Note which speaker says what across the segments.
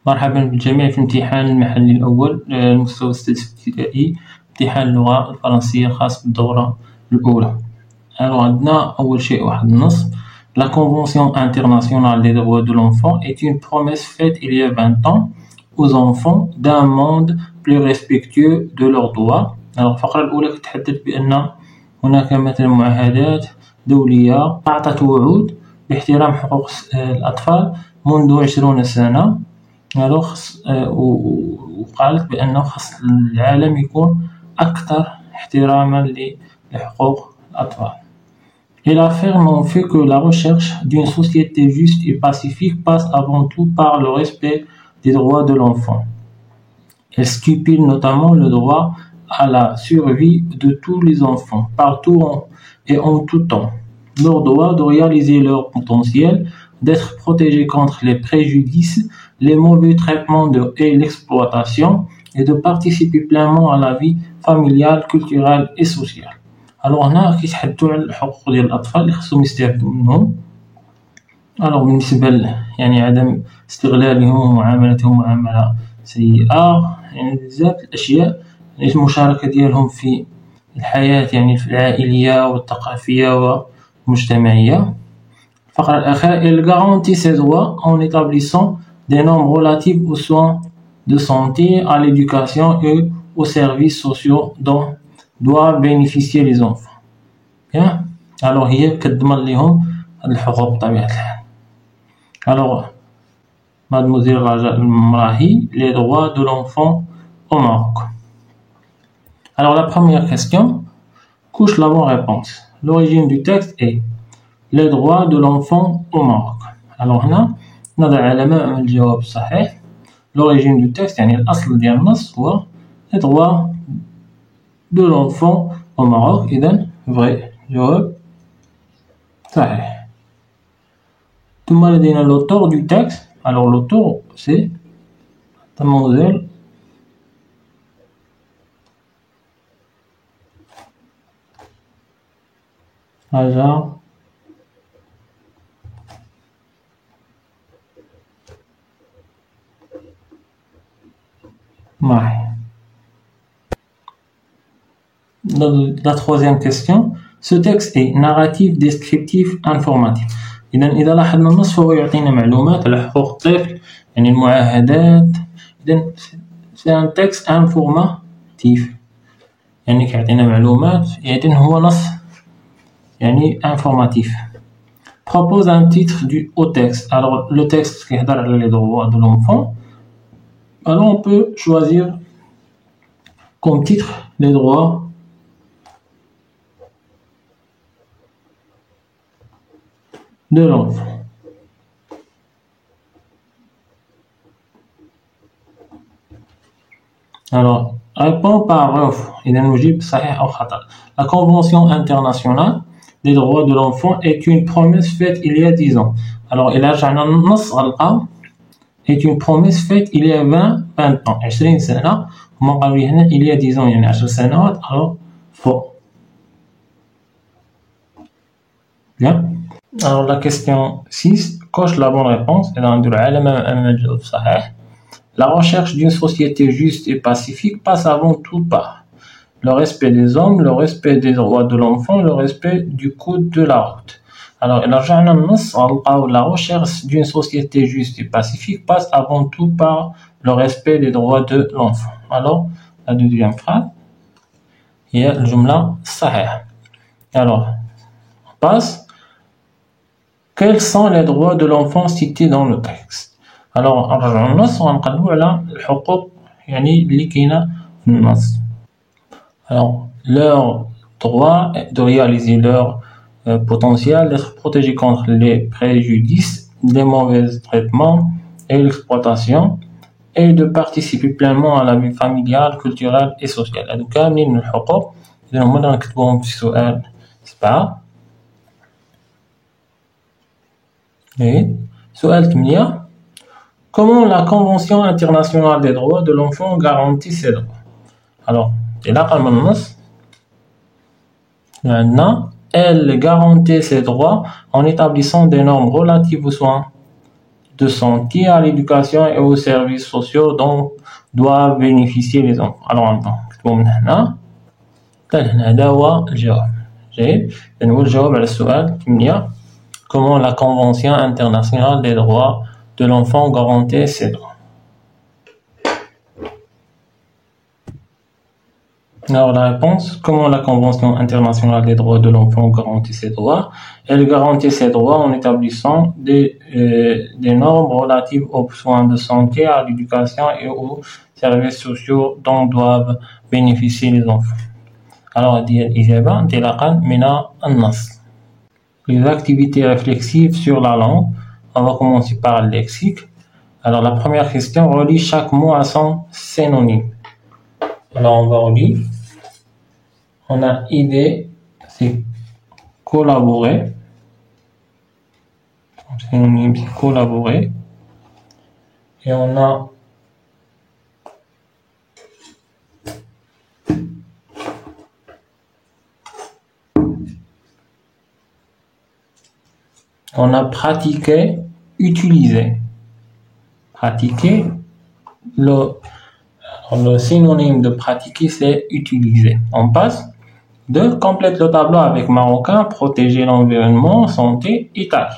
Speaker 1: مرحبا بالجميع في امتحان المحلي الأول المستوى السادس الابتدائي، امتحان اللغة الفرنسية الخاص بالدورة الأولى. عندنا أول شيء واحد النص. La Convention internationale des droits de l'enfant est une promesse faite il y a 20 ans aux enfants d'un monde plus respectueux de leurs droits. الفقرة الأولى تتحدث بأن هناك مثلا معاهدات دولية أعطت وعود باحترام حقوق الأطفال منذ 20 سنة. وقالت بأنه خص العالم يكون أكثر احتراما لحقوق الأطفال. Elle affirme en fait que la recherche d'une société juste et pacifique passe avant tout par le respect des droits de l'enfant. Elle stipule notamment le droit à la survie de tous les enfants, partout et en tout temps. Leur droit de réaliser leur potentiel, d'être protégés contre les préjudices, les mauvais traitements et l'exploitation, et de participer pleinement à la vie familiale, culturelle et sociale. Alors هنا كيتحدثوا على الحقوق ديال الأطفال اللي خصهم يستافدوا منهم. بالنسبة يعني عدم استغلالهم ومعاملتهم معاملة سيئة، يعني بزاف الأشياء، يعني المشاركة ديالهم في الحياة يعني في العائلية والثقافية والمجتمعية. الفقرة الأخيرة elle garantit ses droits en établissant des normes relatives aux soins de santé, à l'éducation et aux services sociaux dont doivent bénéficier les enfants. Bien. Alors هي كتضمن لهم هاد الحقوق بطبيعة الحال. Alors Mademoiselle Raja Mrahi, les droits de l'enfant au Maroc. Alors la première question couche la bonne réponse. L'origine du texte est les droits de l'enfant au Maroc. Alors هنا نضع علامة أمام الجواب الصحيح. L'origine du texte يعني الأصل ديال النص هو les droits de l'enfant au Maroc. إذن vrai جواب صحيح. ثم لدينا l'auteur du texte. Alors l'auteur c'est Mademoiselle Raja Mrahi. La troisième question, ce texte est narratif, descriptif, informatif. إذا لاحظنا النص فهو يعطينا معلومات على حقوق الطفل، يعني المعاهدات. إذن c'est un texte informatif، يعني كيعطينا معلومات، إذن هو نص يعني informatif. Propose un titre au texte. Alors le texte كيهضر على les droits de l'enfant. Alors on peut choisir comme titre les droits de l'enfant. Alors réponds par vrai ou faux. إذا نجيب صحيح أو خطأ. La Convention internationale des droits de l'enfant est une promesse faite il y a 10 ans. Alors إلا رجعنا للنص غنلقاو est une promesse faite il y a 20 ans 20 سنة. هما قالوا لي هنا il y a 10 ans يعني 10 سنوات. alors faux. Bien. Alors la question 6 coche la bonne réponse. إذا نديرو علامة أمام الجواب صحيح. La recherche d'une société juste et pacifique passe avant tout par le respect des hommes, le respect des droits de l'enfant, le respect du code de la route. Alors, la recherche d'une société juste et pacifique passe avant tout par le respect des droits de l'enfant. Alors, la deuxième phrase, il y a le jumla sahih. Alors, on passe. Quels sont les droits de l'enfant cités dans le texte? Alors, نرجعو للنص وغنقلبو على الحقوق يعني اللي كاينة في النص. Alors, leur droit de réaliser leur potentiel, d'être protégés contre les préjudices, les mauvais traitements et l'exploitation, et de participer pleinement à la vie familiale, culturelle et sociale. هادو كاملين من الحقوق. إذا هما اللي نكتبوهم في سؤال 7. سؤال 8. Comment la Convention internationale des droits de l'enfant garantit ces droits? Alors, إلا من النص عندنا elle garantit ses droits en établissant des normes relatives aux soins de santé, à l'éducation et aux services sociaux dont doivent bénéficier les enfants. Alors, نكتبو من هنا هذا هو الجواب. جيد. نقول الجواب على السؤال 8. Comment la Convention internationale des droits de l'enfant garantit ses droits? Alors la réponse, comment la Convention internationale des droits de l'enfant garantit ses droits? Elle garantit ses droits en établissant des normes relatives aux soins de santé, à l'éducation et aux services sociaux dont doivent bénéficier les enfants. Alors الإجابة انطلاقا من النص. Les activités réflexives sur la langue. On va commencer par le lexique. Alors la première question relie chaque mot à son synonyme. Alors on va relire. On a idée, c'est collaborer. Synonyme, c'est collaborer. Et on a pratiqué, utilisé. Pratiquer, le synonyme de pratiquer, c'est utiliser. On passe de complète le tableau avec marocain, protéger l'environnement, santé, Italie.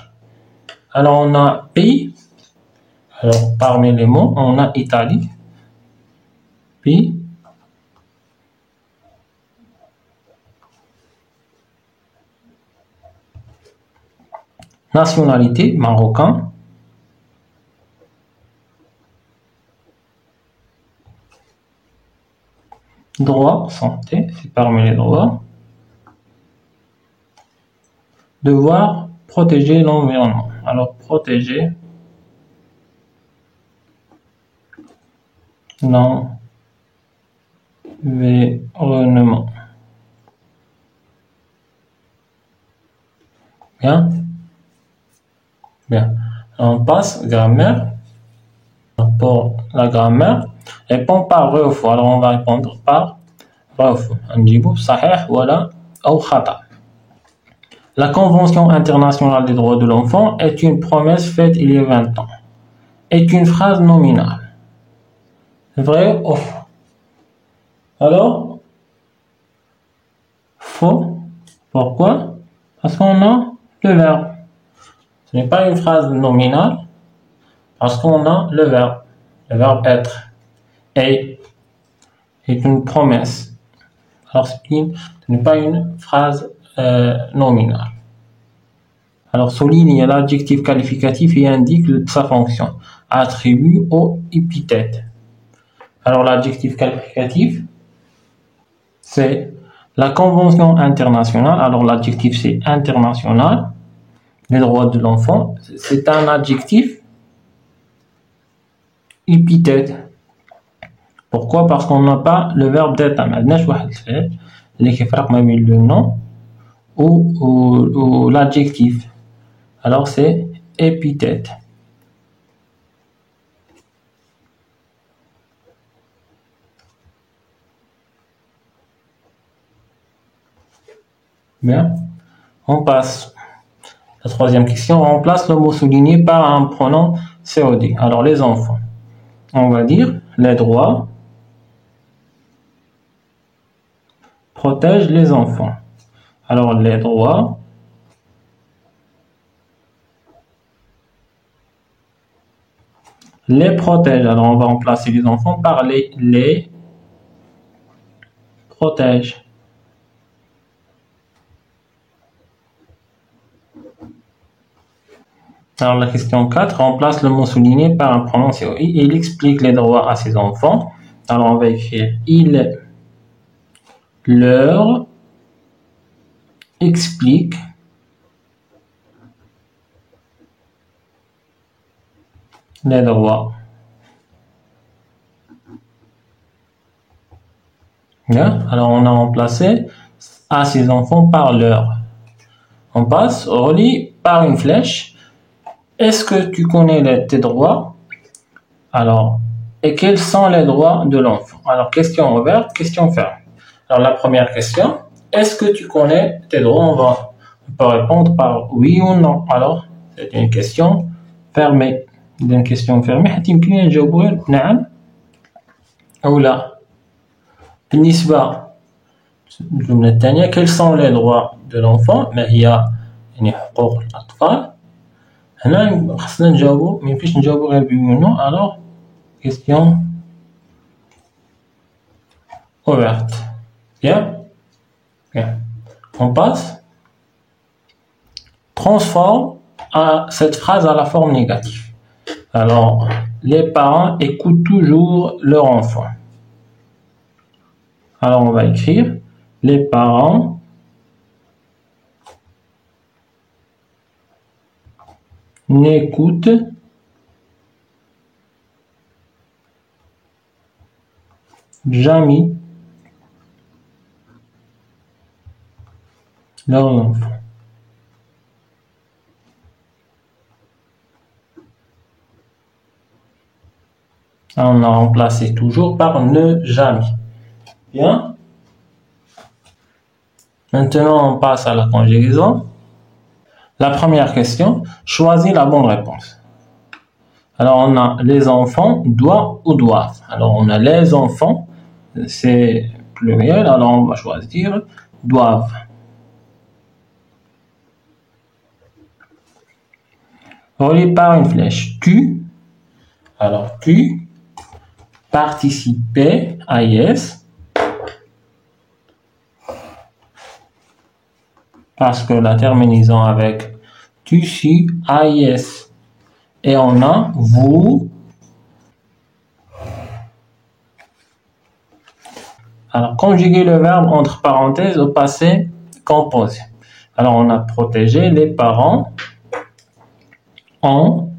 Speaker 1: Alors on a pays. Alors parmi les mots, on a Italie, pays. Nationalité, marocain. Droit, santé, c'est parmi les droits. Devoir, protéger l'environnement. Alors, protéger l'environnement. Bien. Bien. On passe grammaire. Pour la grammaire, répond par vrai ou faux. Alors on va répondre par vrai ou faux. نجيبو صحيح ولا أو خطأ. La Convention internationale des droits de l'enfant est une promesse faite il y a 20 ans. Est une phrase nominale. Vrai ou faux? Alors, faux. Pourquoi? Parce qu'on a le verbe. Ce n'est pas une phrase nominale parce qu'on a le verbe être. Et est une promesse. Alors, ce n'est pas une phrase nominale. Alors, souligne l'adjectif qualificatif et indique sa fonction. Attribut ou épithète. Alors, l'adjectif qualificatif, c'est la Convention internationale. Alors, l'adjectif, c'est international. Les droits de l'enfant, c'est un adjectif épithète. Pourquoi? Parce qu'on n'a pas le verbe d'être. ما عندناش واحد الفعل اللي كيفرق ما بين le nom ou l'adjectif. Alors c'est épithète. Bien. On passe. La troisième question, on remplace le mot souligné par un pronom COD. Alors les enfants. On va dire les droits protègent les enfants. Alors les droits les protègent. Alors on va remplacer les enfants par les protègent. Alors la question 4 remplace le mot souligné par un pronom COI et il explique les droits à ses enfants. Alors on va écrire il leur explique les droits. Bien. Alors on a remplacé à ses enfants par leur. On passe au relie par une flèche. Est-ce que tu connais tes droits? Alors, et quels sont les droits de l'enfant? Alors, question ouverte, question fermée. Alors, la première question, est-ce que tu connais tes droits? On peut répondre par oui ou non. Alors, c'est une question fermée. إذا كيستيون فيرمي حتى يمكن لنا نجاوبو غير نعم أو لا. بالنسبة للجملة الثانية quels sont les droits de l'enfant، ما هي يعني حقوق الأطفال، هنا خصنا نجاوبو ميمكنش نجاوبو غير بوي و نو. ألوغ كيستيون ouverte. Bien. Bien. On passe. Transforme cette phrase à la forme négative. Alors, les parents écoutent toujours leur enfant. Alors, on va écrire les parents n'écoutent jamais leur enfant. On a remplacé toujours par ne jamais. Bien. Maintenant, on passe à la conjugaison. La première question, choisis la bonne réponse. Alors, on a les enfants, doit ou doivent. Alors, on a les enfants, c'est pluriel, alors on va choisir doivent. Relié par une flèche. Tu, alors tu, participer, AIS, parce que la terminaison avec tu, si, AIS. Et on a vous. Alors, conjuguer le verbe entre parenthèses au passé composé. Alors, on a protégé les parents ont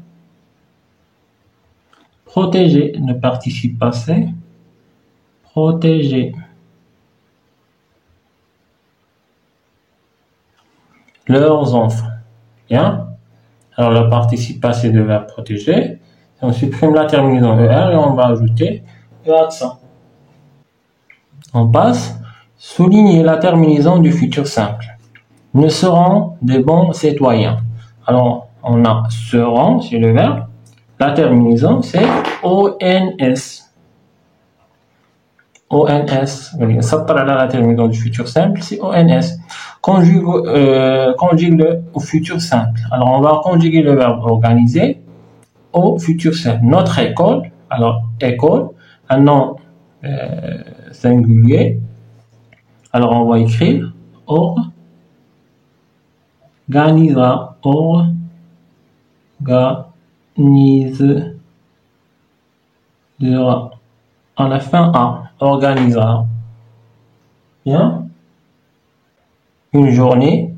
Speaker 1: protégé le participe passé, protégé leurs enfants. Bien. Alors, le participe passé de verbe protégé, on supprime la terminaison ER et on va ajouter le accent. On passe, souligner la terminaison du futur simple. Nous serons des bons citoyens. Alors, on a seront, c'est le verbe. La terminaison, c'est ONS. ONS. La terminaison du futur simple, c'est ONS. Conjugue-le au futur simple. Alors, on va conjuguer le verbe organiser au futur simple. Notre école, alors école, un nom singulier. Alors, on va écrire organisera, organisera. À la fin A, organisera. Bien. Une journée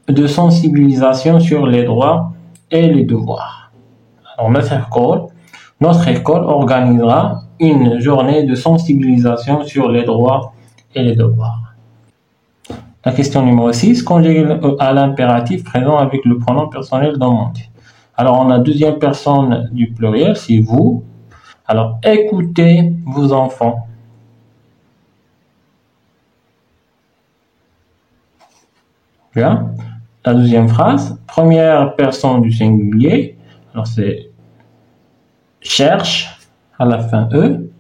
Speaker 1: de sensibilisation sur les droits et les devoirs. Alors, notre école organisera une journée de sensibilisation sur les droits et les devoirs. La question numéro 6, conjuguer à l'impératif présent avec le pronom personnel demandé. Alors, on a deuxième personne du pluriel, c'est vous. Alors, écoutez vos enfants. Bien. La deuxième phrase, première personne du singulier. Alors, c'est cherche, à la fin E.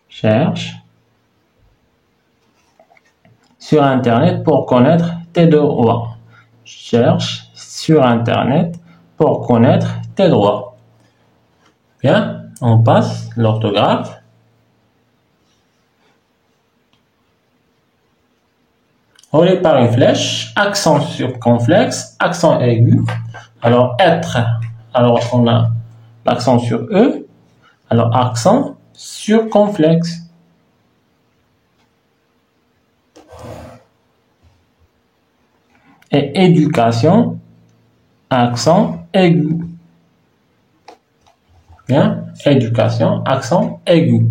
Speaker 1: Cherche sur Internet pour connaître tes droits. Cherche sur Internet pour connaître tes droits. Bien. On passe l'orthographe. Relié par une flèche, accent circonflexe, accent aigu. Alors, être, alors on a l'accent sur E. Alors, accent circonflexe. Et éducation, accent aigu. Bien, éducation, accent aigu.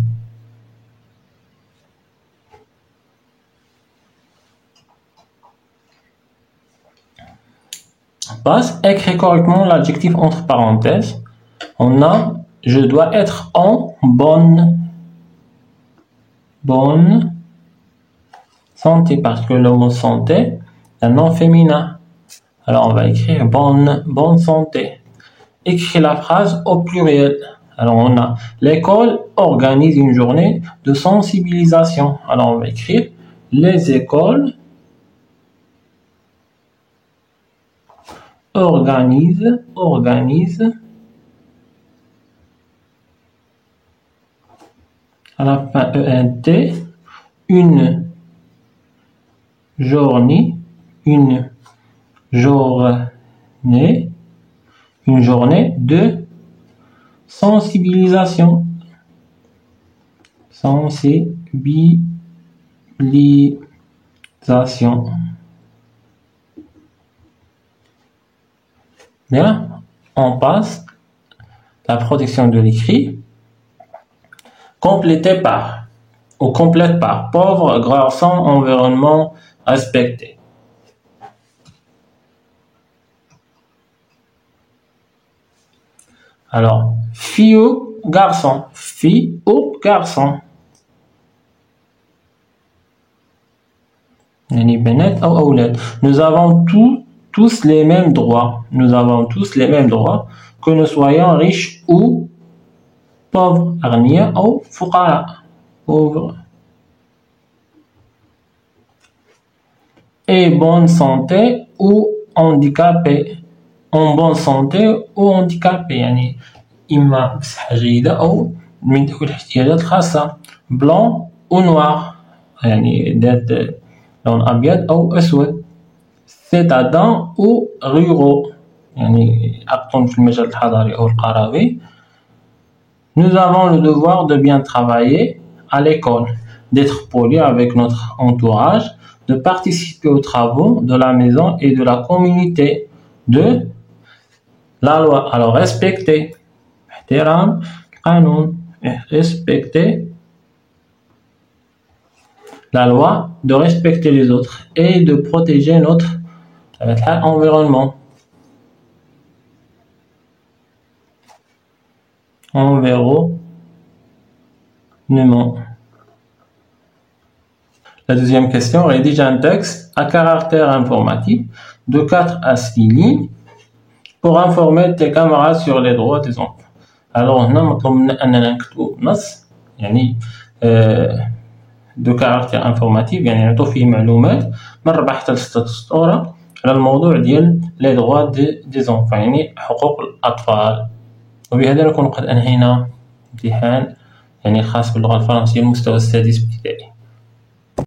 Speaker 1: On passe, écrire correctement l'adjectif entre parenthèses. On a, je dois être en bonne santé, parce que le mot santé est un nom féminin. Alors, on va écrire bonne santé. écris la phrase au pluriel. Alors, on a l'école organise une journée de sensibilisation. Alors, on va écrire les écoles organisent à la fin ENT une journée de sensibilisation. Bien, on passe la protection de l'écrit. Complète par pauvre garçon, environnement respecté. Alors, fille ou garçon. Nous avons tous les mêmes droits. Que nous soyons riches ou pauvres. أغنياء أو فقراء. Pauvres. Et bonne santé ou handicapé. En bonne santé ou handicapé. يعني إما بصحة جيدة أو من ذوي الاحتياجات الخاصة. blanc ou noir. يعني ذات لون أبيض أو أسود. citadins ou ruraux. يعني أقطن في المجال الحضاري أو القروي. Nous avons le devoir de bien travailler à l'école, d'être poli avec notre entourage, de participer aux travaux de la maison et de la communauté, de la loi. Alors, respecter. Respecter la loi, de respecter les autres et de protéger notre environnement. La deuxième question, rédige un texte à caractère informatif de 4 à 6 lignes pour informer tes camarades sur les droits des enfants. Alors, هنا مطلوب منا أننا نكتبو نص يعني de caractère informatif يعني نعطو فيه معلومات من 4 حتى ل 6 سطور على الموضوع ديال les droits des enfants يعني حقوق الأطفال. وبهذا نكون قد أنهينا امتحان يعني خاص باللغة الفرنسية المستوى السادس ابتدائي.